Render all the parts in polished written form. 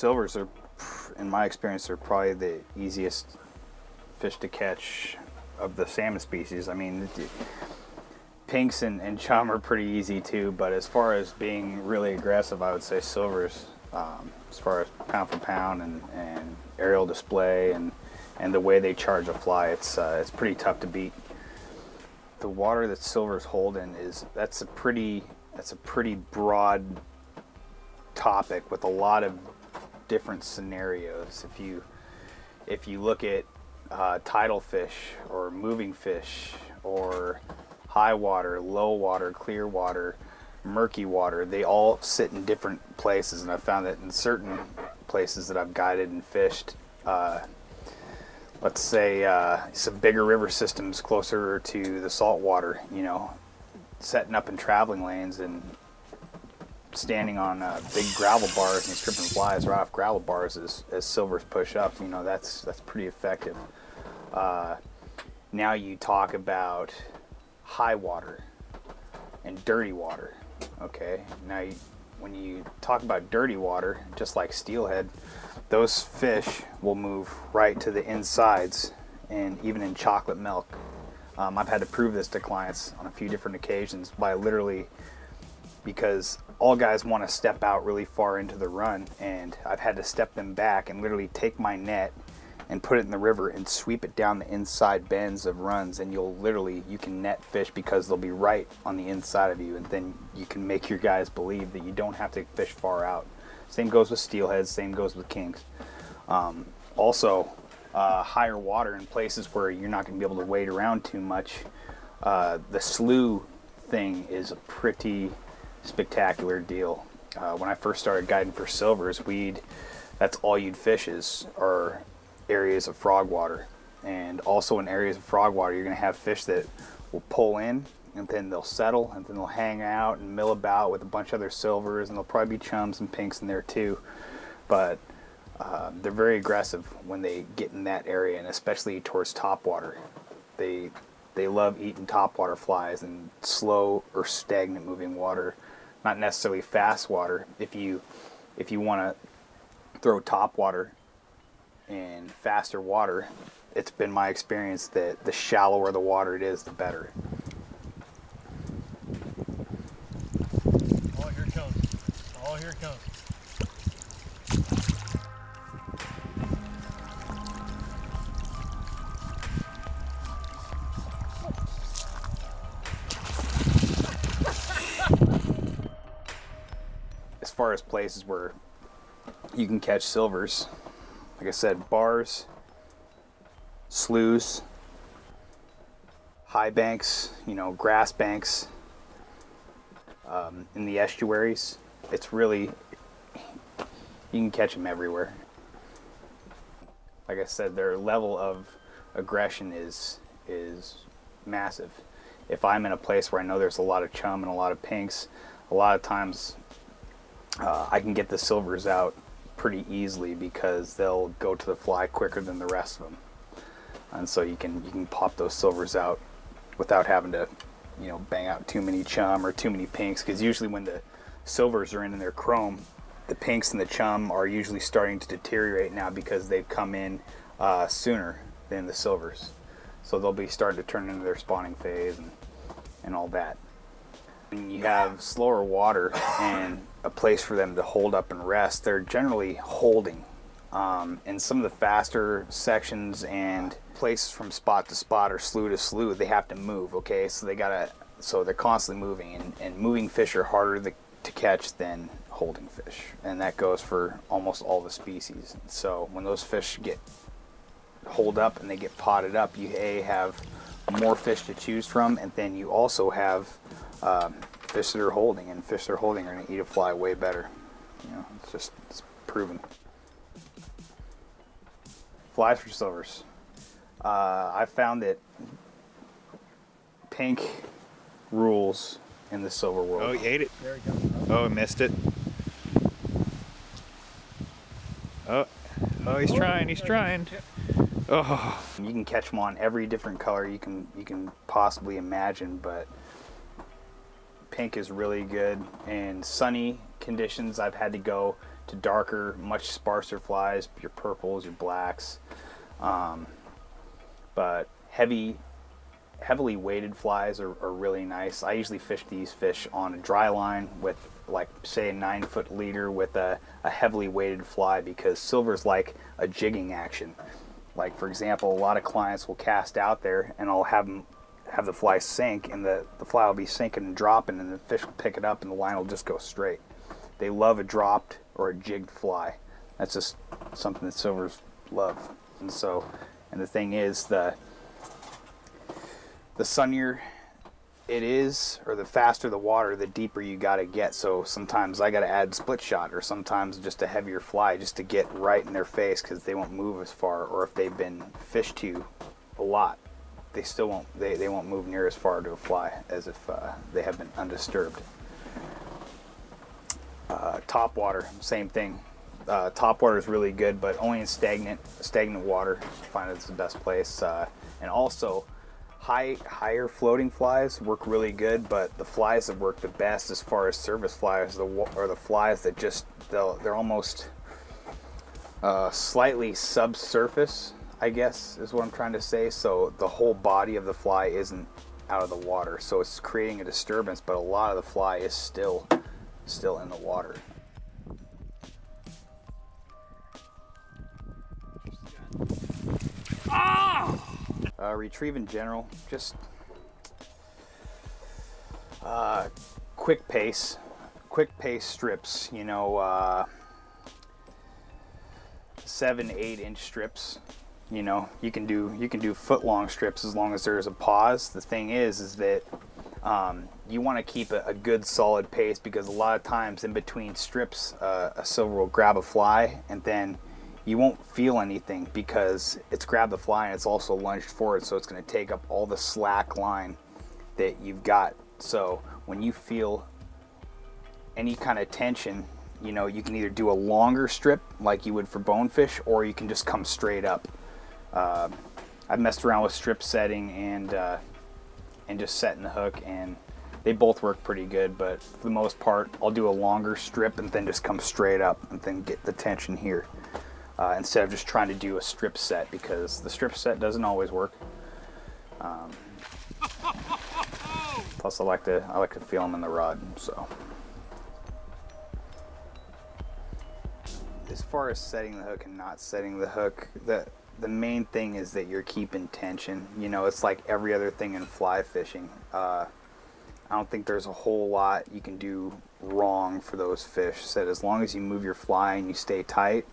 Silvers are, in my experience, they're probably the easiest fish to catch of the salmon species. I mean, pinks and chum are pretty easy too, but as far as being really aggressive, I would say silvers, as far as pound for pound and aerial display and the way they charge a fly, it's pretty tough to beat. The water that silvers hold in that's a pretty broad topic with a lot of different scenarios. If you look at tidal fish or moving fish or high water, low water, clear water, murky water, they all sit in different places, and I've found that in certain places that I've guided and fished, let's say some bigger river systems closer to the salt water, you know, setting up in traveling lanes and standing on big gravel bars and stripping flies right off gravel bars as silvers push up, you know, that's pretty effective. Now you talk about high water and dirty water. Okay, now when you talk about dirty water, just like steelhead, those fish will move right to the insides, and even in chocolate milk. I've had to prove this to clients on a few different occasions by literally, because all guys want to step out really far into the run, and I've had to step them back and literally take my net and put it in the river and sweep it down the inside bends of runs, and you can net fish because they'll be right on the inside of you, and then you can make your guys believe that you don't have to fish far out. Same goes with steelheads, same goes with kinks. Also, higher water in places where you're not going to be able to wade around too much. The slough thing is a pretty spectacular deal. When I first started guiding for silvers, that's all you'd fish are areas of frog water. And also in areas of frog water, you're going to have fish that will pull in, and then they'll settle, and then they'll hang out and mill about with a bunch of other silvers, and there'll probably be chums and pinks in there too. But they're very aggressive when they get in that area, and especially towards topwater. They love eating topwater flies and slow or stagnant moving water, not necessarily fast water. If you want to throw topwater in faster water, it's been my experience that the shallower the water it is, the better. Oh, here it comes. Oh, here it comes. As far as places where you can catch silvers, like I said, bars, sloughs, high banks, you know, grass banks, in the estuaries, it's really, you can catch them everywhere. Like I said, their level of aggression is massive. If I'm in a place where I know there's a lot of chum and a lot of pinks, a lot of times I can get the silvers out pretty easily because they'll go to the fly quicker than the rest of them, and so you can pop those silvers out without having to, you know, bang out too many chum or too many pinks, because usually when the silvers are in their chrome, the pinks and the chum are usually starting to deteriorate now because they've come in sooner than the silvers, so they'll be starting to turn into their spawning phase and all that. When you have slower water and a place for them to hold up and rest, they're generally holding. In some of the faster sections and places from spot to spot or slough to slough, they have to move, okay? So they're constantly moving, and moving fish are harder to catch than holding fish. And that goes for almost all the species. So when those fish get holed up and they get potted up, you have more fish to choose from, and then you also have fish that are holding, and fish that are holding are going to eat a fly way better. You know, it's proven. Flies for silvers. I found that pink rules in the silver world. Oh, he ate it. There we go. Oh, I missed it. Oh, he's trying. He's trying. Oh, you can catch them on every different color you can possibly imagine, but pink is really good. In sunny conditions, I've had to go to darker, much sparser flies, your purples, your blacks. But heavily weighted flies are really nice. I usually fish these fish on a dry line with, like, say, a 9-foot leader with a heavily weighted fly, because silver's like a jigging action. Like, for example, a lot of clients will cast out there and I'll have the fly sink, and the fly will be sinking and dropping, and the fish will pick it up and the line will just go straight. They love a dropped or a jigged fly. That's just something that silvers love. And the thing is, the sunnier it is, or the faster the water, the deeper you got to get. So sometimes I got to add split shot, or sometimes just a heavier fly just to get right in their face, because they won't move as far. Or if they've been fished to a lot, they still won't. They won't move near as far to a fly as if they have been undisturbed. Top water, same thing. Top water is really good, but only in stagnant water. I find it's the best place. And also, higher floating flies work really good, but the flies that work the best as far as service flies are the flies that just they're almost slightly subsurface, I guess is what I'm trying to say. So the whole body of the fly isn't out of the water, so it's creating a disturbance, but a lot of the fly is still in the water. Retrieve in general, just quick pace strips, 7-8 inch strips. You can do foot long strips as long as there's a pause. The thing is that you want to keep a good solid pace, because a lot of times in between strips, a silver will grab a fly and then you won't feel anything, because it's grabbed the fly and it's also lunged forward, so it's going to take up all the slack line that you've got. So when you feel any kind of tension, you can either do a longer strip like you would for bonefish, or you can just come straight up. I've messed around with strip setting and just setting the hook, and they both work pretty good, but for the most part I'll do a longer strip and then just come straight up and then get the tension here, instead of just trying to do a strip set, because the strip set doesn't always work. Plus I like to feel them in the rod. So as far as setting the hook and not setting the hook, the main thing is that you're keeping tension. It's like every other thing in fly fishing. I don't think there's a whole lot you can do wrong for those fish. So as long as you move your fly and you stay tight,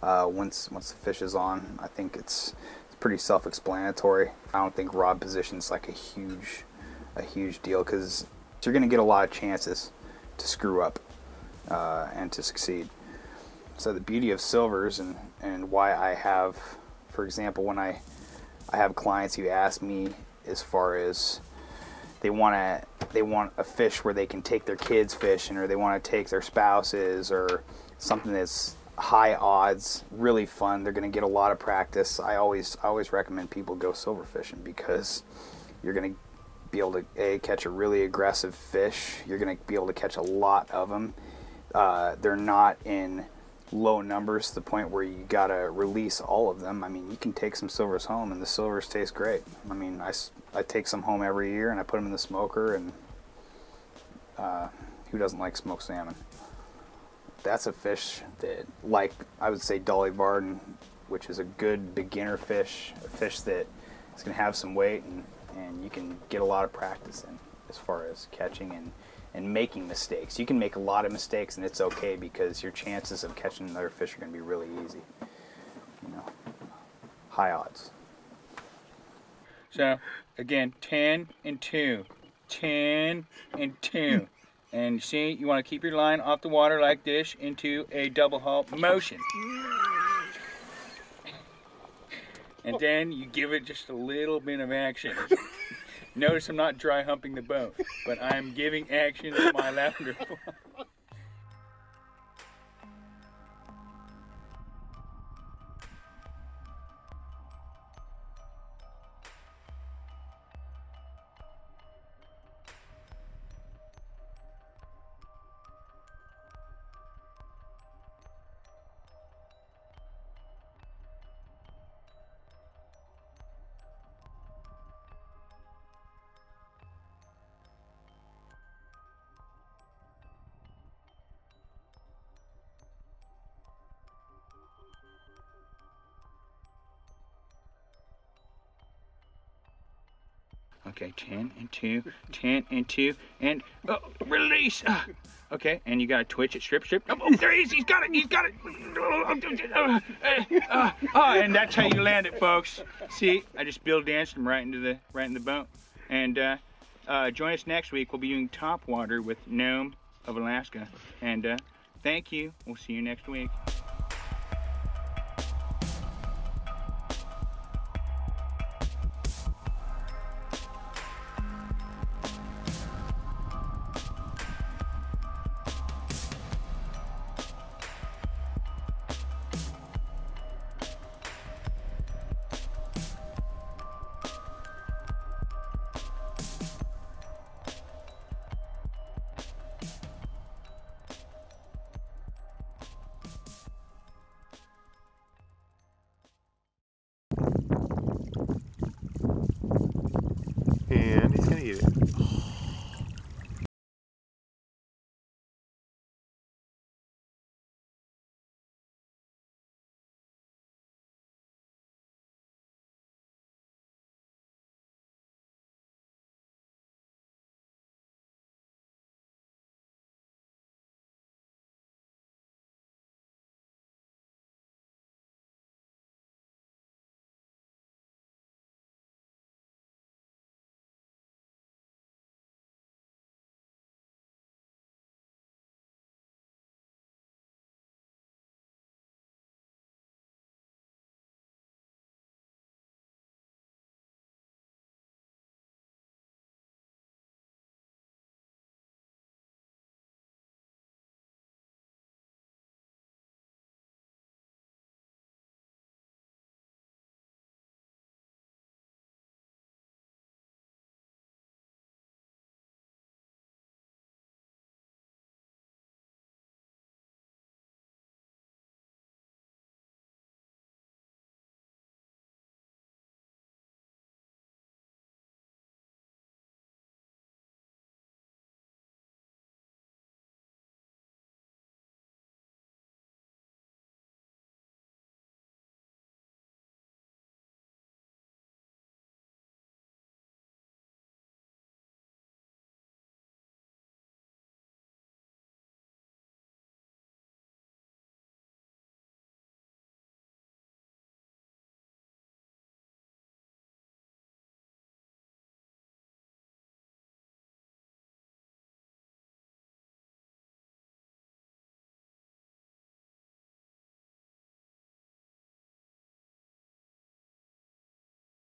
once the fish is on, I think it's pretty self-explanatory. I don't think rod position is like a huge deal, because you're going to get a lot of chances to screw up and to succeed. So the beauty of silvers and why I have, for example, when I have clients who ask me as far as they want a fish where they can take their kids fishing, or they want to take their spouses, or something that's high odds, really fun, they're going to get a lot of practice. I always recommend people go silver fishing, because you're going to be able to catch a really aggressive fish. You're going to be able to catch a lot of them. They're not in low numbers to the point where you gotta release all of them. I mean, you can take some silvers home and the silvers taste great. I mean, I take some home every year and I put them in the smoker, and who doesn't like smoked salmon? That's a fish that, like, I would say Dolly Varden, which is a good beginner fish, a fish that is going to have some weight and you can get a lot of practice in as far as catching and making mistakes. You can make a lot of mistakes and it's okay, because your chances of catching another fish are going to be really easy. High odds. So, again, 10 and 2. 10 and 2. And see, you want to keep your line off the water like this into a double haul motion. And then you give it just a little bit of action. Notice I'm not dry humping the boat, but I'm giving action to my lavender fly. Okay, 10 and 2, 10 and 2, and release. Okay, and you gotta twitch it, strip. Oh, there he is. He's got it. And that's how you land it, folks. See, I just Bill danced him right in the boat. And join us next week. We'll be doing top water with Gnome of Alaska. And thank you. We'll see you next week.